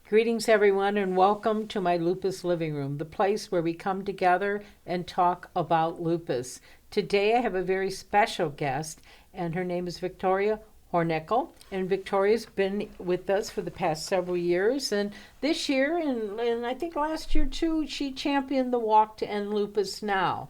Greetings, everyone, and welcome to my Lupus living room, the place where we come together and talk about lupus. Today, I have a very special guest, and her name is Victoria Hornickel. And Victoria's been with us for the past several years. And this year, and I think last year too, she championed the Walk to End Lupus Now.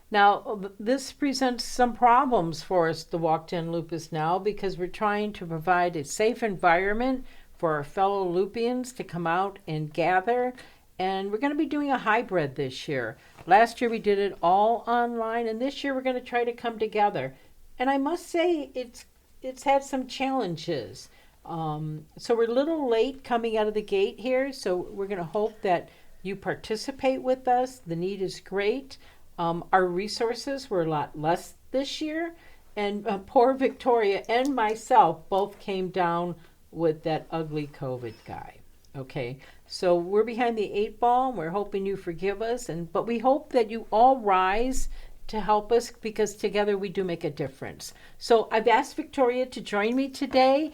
Now, this presents some problems for us, the Walk to End Lupus Now, because we're trying to provide a safe environment for our fellow Lupians to come out and gather. And we're going to be doing a hybrid this year. Last year we did it all online, and this year we're going to try to come together. And I must say it's had some challenges. So we're a little late coming out of the gate here, so we're going to hope that you participate with us. The need is great. Our resources were a lot less this year, and poor Victoria and myself both came down with that ugly COVID guy. Okay, so we're behind the eight ball, and we're hoping you forgive us, but we hope that you all rise to help us, because together we do make a difference. So I've asked Victoria to join me today.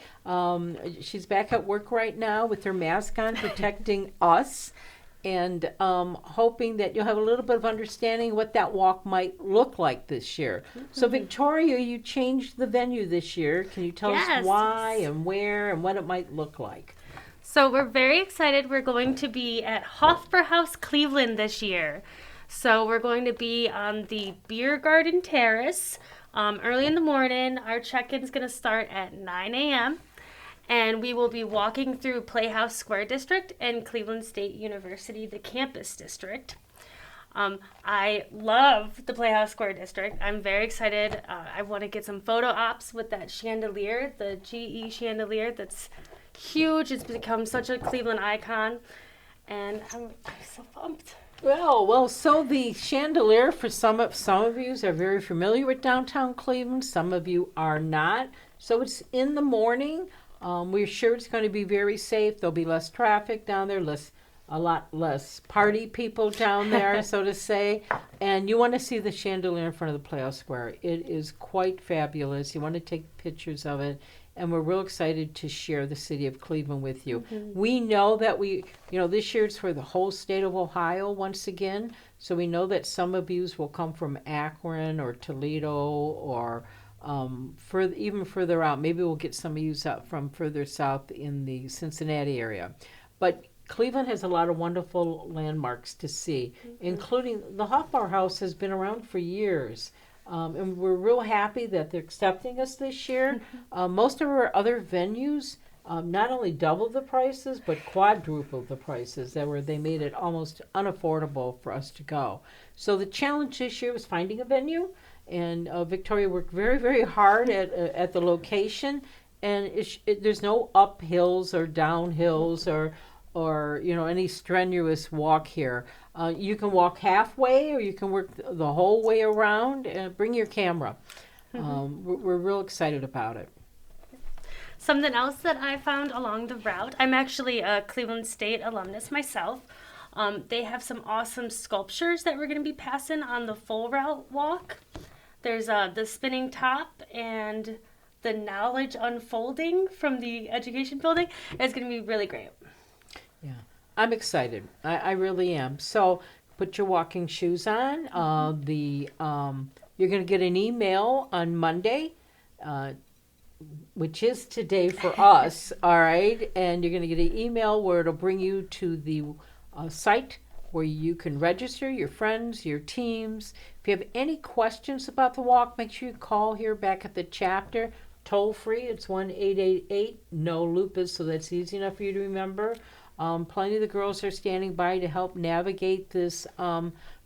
She's back at work right now with her mask on, protecting us, and hoping that you'll have a little bit of understanding what that walk might look like this year. Mm-hmm. So Victoria, you changed the venue this year. Can you tell us why and where and what it might look like? So we're very excited. We're going to be at Hofbräuhaus, Cleveland this year. So we're going to be on the Beer Garden Terrace early in the morning. Our check-in's going to start at 9 a.m. And we will be walking through Playhouse Square District and Cleveland State University, the campus district. I love the Playhouse Square District. I'm very excited. I want to get some photo ops with that chandelier, the GE chandelier that's huge. It's become such a Cleveland icon. And I'm so pumped. Well, so the chandelier, for some of you are very familiar with downtown Cleveland. Some of you are not. So it's in the morning. We're sure it's going to be very safe. There'll be less traffic down there, a lot less party people down there, so to say. And you want to see the chandelier in front of the Playhouse Square. It is quite fabulous. You want to take pictures of it. And we're real excited to share the city of Cleveland with you. Mm-hmm. We know that this year it's for the whole state of Ohio once again. So we know that some of you will come from Akron or Toledo or even further out. Maybe we'll get some of you out from further south in the Cincinnati area. But Cleveland has a lot of wonderful landmarks to see, including the Hofbräuhaus has been around for years. And we're real happy that they're accepting us this year. Most of our other venues not only doubled the prices, but quadrupled the prices. They made it almost unaffordable for us to go. So the challenge this year was finding a venue. And Victoria worked very, very hard at the location, and there's no uphills or downhills or any strenuous walk here. You can walk halfway, or you can work the whole way around. Bring your camera. We're real excited about it. Something else that I found along the route, I'm actually a Cleveland State alumnus myself. They have some awesome sculptures that we're going to be passing on the full route walk. There's the spinning top and the knowledge unfolding from the education building. It's going to be really great. Yeah, I'm excited. I really am. So put your walking shoes on. You're going to get an email on Monday, which is today for us, all right? And you're going to get an email where it'll bring you to the site where you can register your friends, your teams. If you have any questions about the walk, make sure you call here back at the chapter. Toll free, it's 1-888-NO-LUPUS, so that's easy enough for you to remember. Plenty of the girls are standing by to help navigate this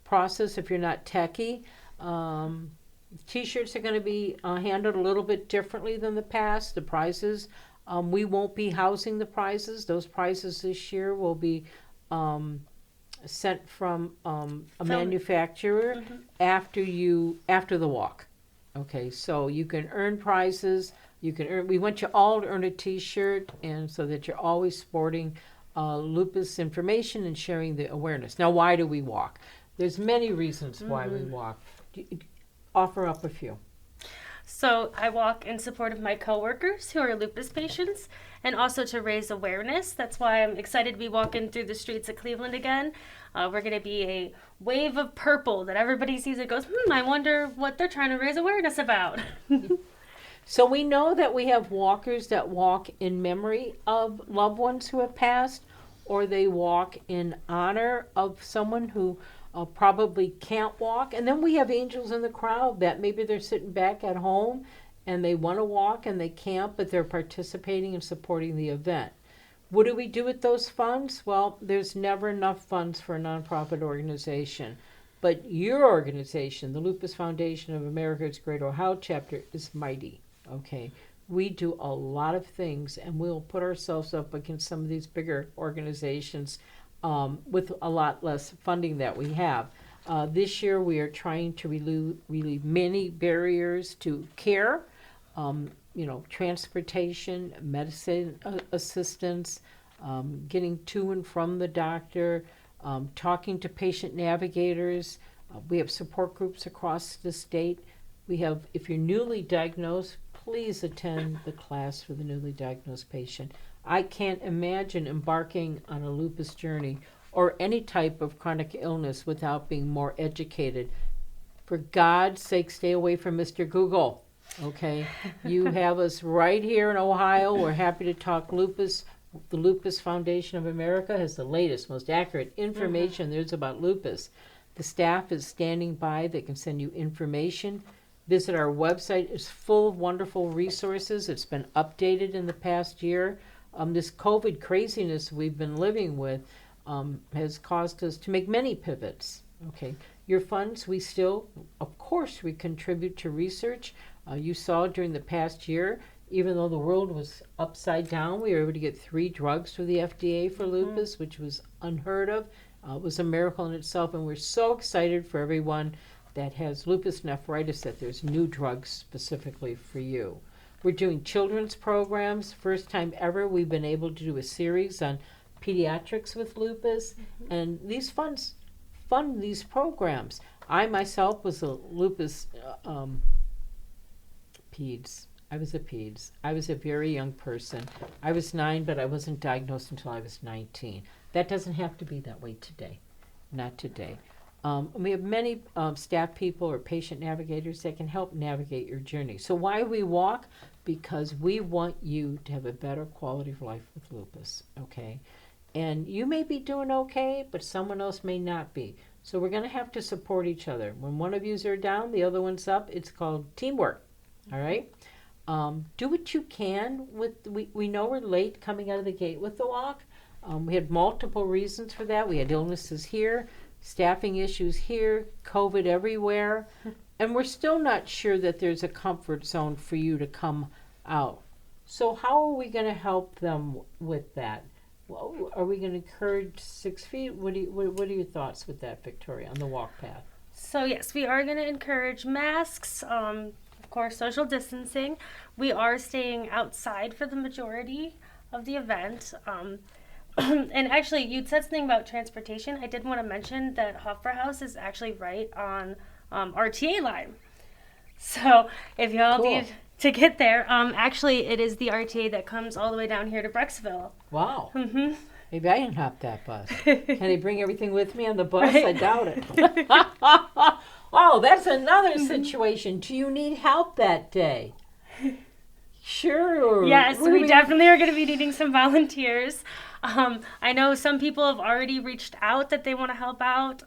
process if you're not techie. T-shirts are going to be handled a little bit differently than the past. The prizes, we won't be housing the prizes. Those prizes this year will be sent from a manufacturer after the walk. Okay, so you can earn prizes. We want you all to earn a T-shirt, and so that you're always sporting lupus information and sharing the awareness. Now, why do we walk? There's many reasons why we walk. Offer up a few. So I walk in support of my coworkers who are lupus patients and also to raise awareness. That's why I'm excited to be walking through the streets of Cleveland again. We're going to be a wave of purple that everybody sees and goes, I wonder what they're trying to raise awareness about. So we know that we have walkers that walk in memory of loved ones who have passed, or they walk in honor of someone who probably can't walk. And then we have angels in the crowd that maybe they're sitting back at home and they want to walk and they can't, but they're participating and supporting the event. What do we do with those funds? Well, there's never enough funds for a nonprofit organization. But your organization, the Lupus Foundation of America's Great Ohio Chapter, is mighty. Okay, we do a lot of things, and we'll put ourselves up against some of these bigger organizations with a lot less funding that we have. This year, we are trying to relieve many barriers to care, transportation, medicine assistance, getting to and from the doctor, talking to patient navigators. We have support groups across the state. We have, if you're newly diagnosed, please attend the class for the newly diagnosed patient. I can't imagine embarking on a lupus journey or any type of chronic illness without being more educated. For God's sake, stay away from Mr. Google, okay? You have us right here in Ohio. We're happy to talk lupus. The Lupus Foundation of America has the latest, most accurate information there's about lupus. The staff is standing by. They can send you information. Visit our website. It's full of wonderful resources. It's been updated in the past year. This COVID craziness we've been living with has caused us to make many pivots. Okay, your funds, we still, of course, we contribute to research. You saw during the past year, even though the world was upside down, we were able to get 3 drugs through the FDA for lupus, which was unheard of. It was a miracle in itself, and we're so excited for everyone that has lupus nephritis that there's new drugs specifically for you. We're doing children's programs. First time ever we've been able to do a series on pediatrics with lupus, and these funds fund these programs. I myself was a lupus peds. I was a peds. I was a very young person. I was 9, but I wasn't diagnosed until I was 19. That doesn't have to be that way today. Not today. We have many staff people or patient navigators that can help navigate your journey. So why we walk? Because we want you to have a better quality of life with lupus, okay? And you may be doing okay, but someone else may not be. So we're going to have to support each other. When one of yous are down, the other one's up. It's called teamwork, all right? Do what you can. We know we're late coming out of the gate with the walk. We had multiple reasons for that. We had illnesses here, staffing issues here, COVID everywhere, and we're still not sure that there's a comfort zone for you to come out. So how are we going to help them with that? Well, are we going to encourage 6 feet? What are your thoughts with that, Victoria, on the walk path? So yes, we are going to encourage masks, of course, social distancing. We are staying outside for the majority of the event. And actually, you'd said something about transportation. I did want to mention that Hofbräuhaus is actually right on RTA line. So if y'all need to get there, actually, it is the RTA that comes all the way down here to Brecksville. Wow. Mm-hmm. Maybe I can hop that bus. Can I bring everything with me on the bus? Right. I doubt it. Oh, that's another situation. Do you need help that day? Sure. Yes, we definitely are going to be needing some volunteers. I know some people have already reached out that they want to help out.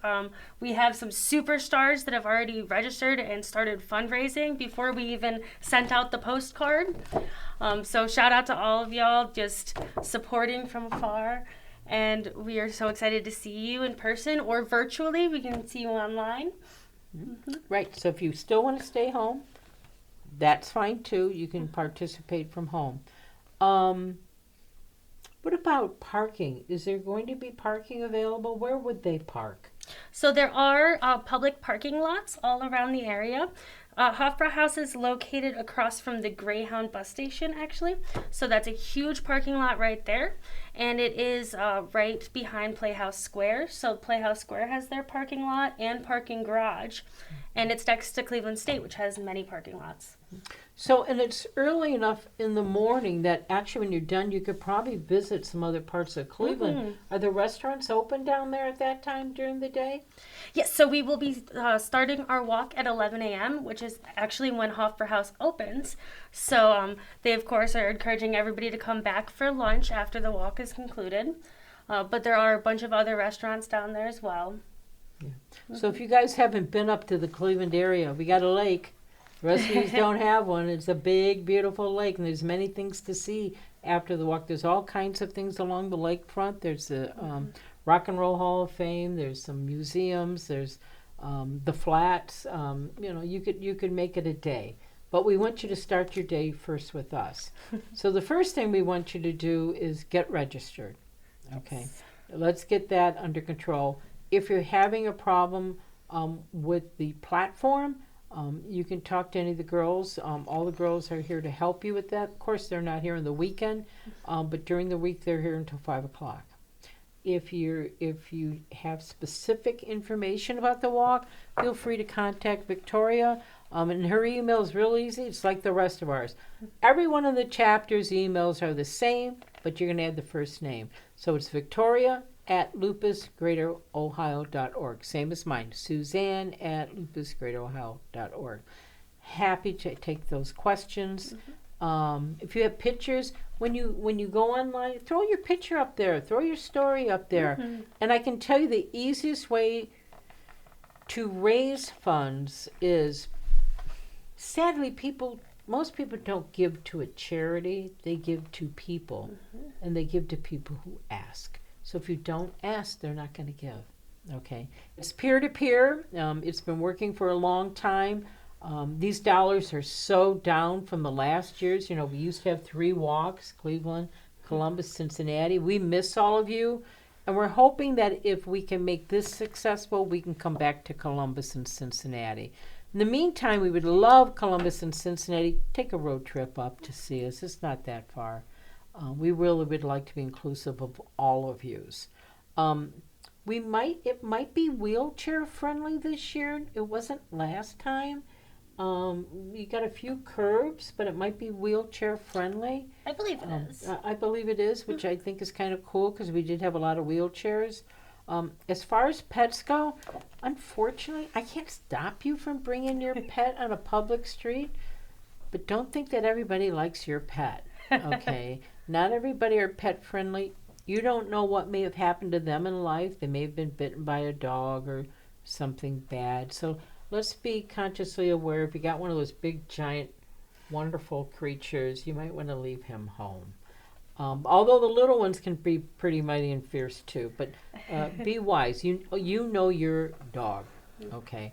We have some superstars that have already registered and started fundraising before we even sent out the postcard. So shout out to all of y'all just supporting from afar. And we are so excited to see you in person or virtually. We can see you online. Mm-hmm. Right. So if you still want to stay home, that's fine too. You can participate from home. What about parking? Is there going to be parking available? Where would they park? So there are public parking lots all around the area. Hofbräuhaus is located across from the Greyhound bus station, actually. So that's a huge parking lot right there. and it is right behind Playhouse Square. So Playhouse Square has their parking lot and parking garage, and it's next to Cleveland State, which has many parking lots. So, and it's early enough in the morning that actually when you're done, you could probably visit some other parts of Cleveland. Mm-hmm. Are the restaurants open down there at that time during the day? Yes, so we will be starting our walk at 11 a.m., which is actually when Hofbräuhaus opens. So they, of course, are encouraging everybody to come back for lunch after the walk is concluded. But there are a bunch of other restaurants down there as well. Yeah. So if you guys haven't been up to the Cleveland area, we got a lake. The rest of you don't have one. It's a big, beautiful lake, and there's many things to see after the walk. There's all kinds of things along the lakefront. There's the Rock and Roll Hall of Fame. There's some museums. There's the flats. You could make it a day. But we want you to start your day first with us. So the first thing we want you to do is get registered. Okay, Yes. Let's get that under control. If you're having a problem with the platform, you can talk to any of the girls. All the girls are here to help you with that. Of course, they're not here on the weekend, but during the week they're here until 5 o'clock. If you have specific information about the walk, feel free to contact Victoria. And her email is real easy. It's like the rest of ours. Every one of the chapters' emails are the same, but you're going to add the first name. So it's Victoria@lupusgreaterohio.org. Same as mine, Suzanne@lupusgreaterohio.org. Happy to take those questions. If you have pictures, when you go online, throw your picture up there, throw your story up there. And I can tell you the easiest way to raise funds is, sadly, most people don't give to a charity. They give to people, and they give to people who ask. So if you don't ask, they're not going to give. Okay, it's peer-to-peer. It's been working for a long time. These dollars are so down from the last year's. We used to have 3 walks: Cleveland, Columbus, Cincinnati. We miss all of you, and we're hoping that if we can make this successful, we can come back to Columbus and Cincinnati. In the meantime, we would love Columbus and Cincinnati. Take a road trip up to see us. It's not that far. We really would like to be inclusive of all of yous. It might be wheelchair friendly this year. It wasn't last time. We got a few curbs, but it might be wheelchair friendly. I believe it is. I believe it is, which I think is kind of cool because we did have a lot of wheelchairs. As far as pets go, unfortunately, I can't stop you from bringing your pet on a public street, but don't think that everybody likes your pet, okay? Not everybody are pet friendly. You don't know what may have happened to them in life. They may have been bitten by a dog or something bad. So let's be consciously aware. If you got one of those big, giant, wonderful creatures, you might want to leave him home. Although the little ones can be pretty mighty and fierce too, but be wise. You know your dog, okay?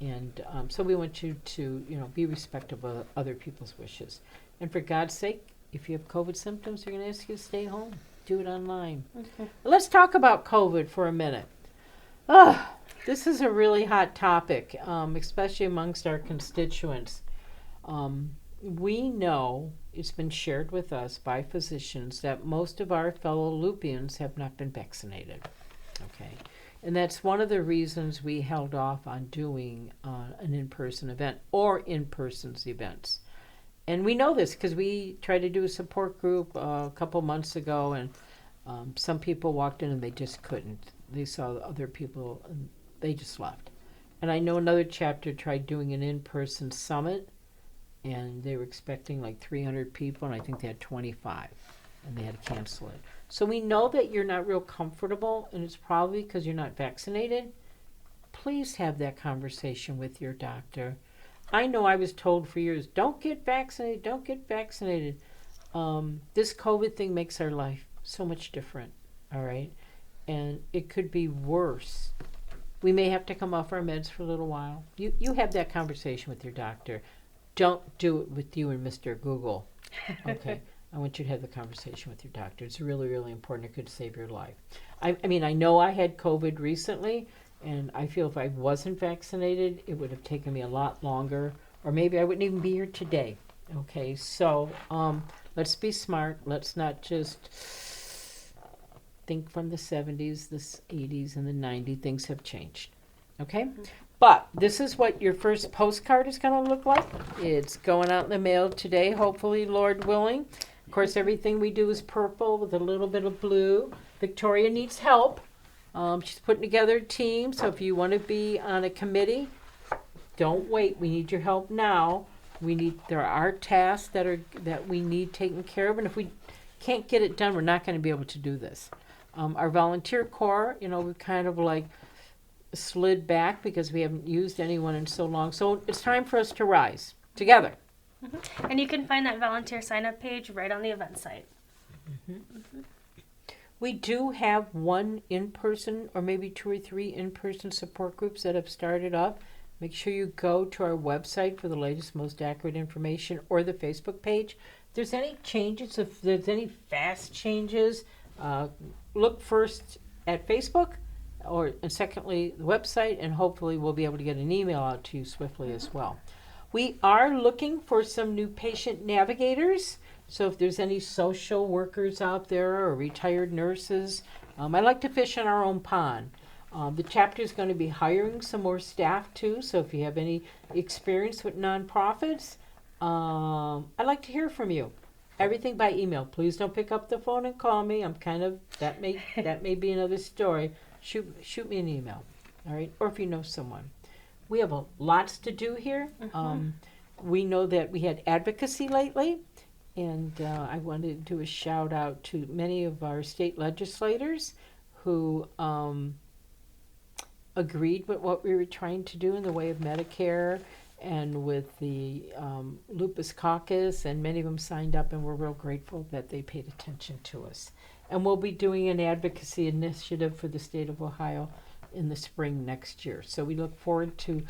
And so we want you to be respectful of other people's wishes. And for God's sake, if you have COVID symptoms, they're going to ask you to stay home. Do it online. Let's talk about COVID for a minute. This is a really hot topic, especially amongst our constituents. We know it's been shared with us by physicians that most of our fellow Lupians have not been vaccinated. Okay, and that's one of the reasons we held off on doing an in-person event or in-person events. And we know this because we tried to do a support group a couple months ago, and some people walked in and they just couldn't. They saw other people and they just left. And I know another chapter tried doing an in-person summit, and they were expecting like 300 people, and I think they had 25, and they had to cancel it. So we know that you're not real comfortable, and it's probably because you're not vaccinated. Please have that conversation with your doctor. I know I was told for years, don't get vaccinated, don't get vaccinated. This COVID thing makes our life so much different, all right? And it could be worse. We may have to come off our meds for a little while. You have that conversation with your doctor. Don't do it with you and Mr. Google. Okay. I want you to have the conversation with your doctor. It's really, really important. It could save your life. I mean, I know I had COVID recently, and I feel if I wasn't vaccinated, it would have taken me a lot longer, or maybe I wouldn't even be here today. Okay, so let's be smart. Let's not just think from the 70s, the 80s, and the 90s, things have changed. Okay? But this is what your first postcard is going to look like. It's going out in the mail today, hopefully, Lord willing. Of course, everything we do is purple with a little bit of blue. Victoria needs help. She's putting together a team, so if you want to be on a committee, don't wait. We need your help now. There are tasks that we need taken care of, and if we can't get it done, we're not going to be able to do this. Our volunteer corps, we've kind of like slid back because we haven't used anyone in so long. So it's time for us to rise together. Mm-hmm. And you can find that volunteer sign-up page right on the event site. Mm-hmm. Mm-hmm. We do have one in-person or maybe 2 or 3 in-person support groups that have started up. Make sure you go to our website for the latest, most accurate information, or the Facebook page. If there's any changes, if there's any fast changes, look first at Facebook, and secondly, the website, and hopefully we'll be able to get an email out to you swiftly as well. We are looking for some new patient navigators. So if there's any social workers out there or retired nurses, I like to fish in our own pond. The chapter is going to be hiring some more staff too. So if you have any experience with nonprofits, I'd like to hear from you. Everything by email. Please don't pick up the phone and call me. That may be another story. Shoot me an email, all right? Or if you know someone. We have lots to do here. Mm-hmm. We know that we had advocacy lately. And I wanted to do a shout out to many of our state legislators who agreed with what we were trying to do in the way of Medicare and with the Lupus caucus, and many of them signed up, and we're real grateful that they paid attention to us. And we'll be doing an advocacy initiative for the state of Ohio in the spring next year. So we look forward to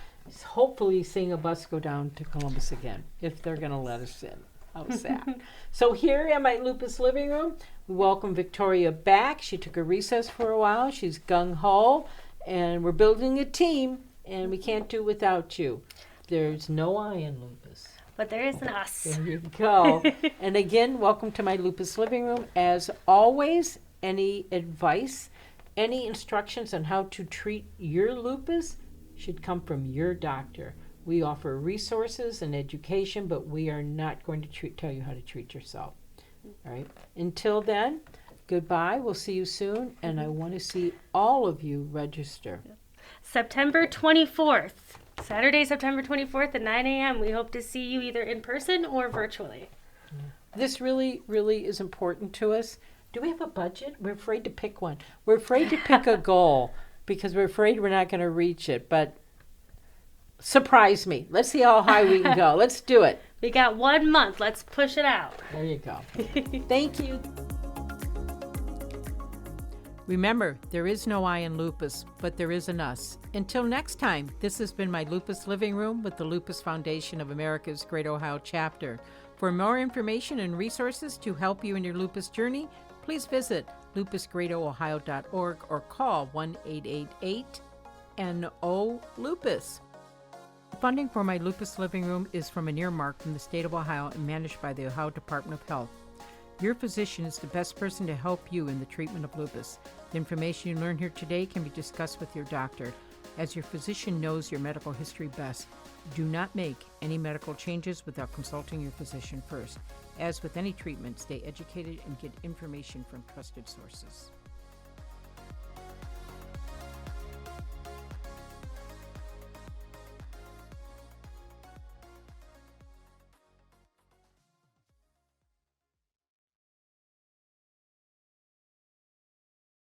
hopefully seeing a bus go down to Columbus again, if they're going to let us in. How's that? So here in my Lupus living room, we welcome Victoria back. She took a recess for a while. She's gung-ho, and we're building a team, and we can't do without you. There's no I in Lupus. But there is an us. There you go. And again, welcome to my Lupus living room. As always, any advice, any instructions on how to treat your lupus should come from your doctor. We offer resources and education, but we are not going to tell you how to treat yourself. All right. Until then, goodbye. We'll see you soon, and I want to see all of you register. September 24th. Saturday, September 24th at 9 a.m. We hope to see you either in person or virtually. This really, really is important to us. Do we have a budget? We're afraid to pick one. We're afraid to pick a goal because we're afraid we're not going to reach it, but surprise me. Let's see how high we can go. Let's do it. We got 1 month. Let's push it out. There you go. Thank you. Remember, there is no I in lupus, but there is an us. Until next time, this has been my Lupus Living Room with the Lupus Foundation of America's Great Ohio Chapter. For more information and resources to help you in your lupus journey, please visit lupusgreatohio.org or call 1-888-NO-LUPUS. Funding for my Lupus Living Room is from an earmark from the state of Ohio and managed by the Ohio Department of Health. Your physician is the best person to help you in the treatment of lupus. The information you learn here today can be discussed with your doctor. As your physician knows your medical history best, do not make any medical changes without consulting your physician first. As with any treatment, stay educated and get information from trusted sources.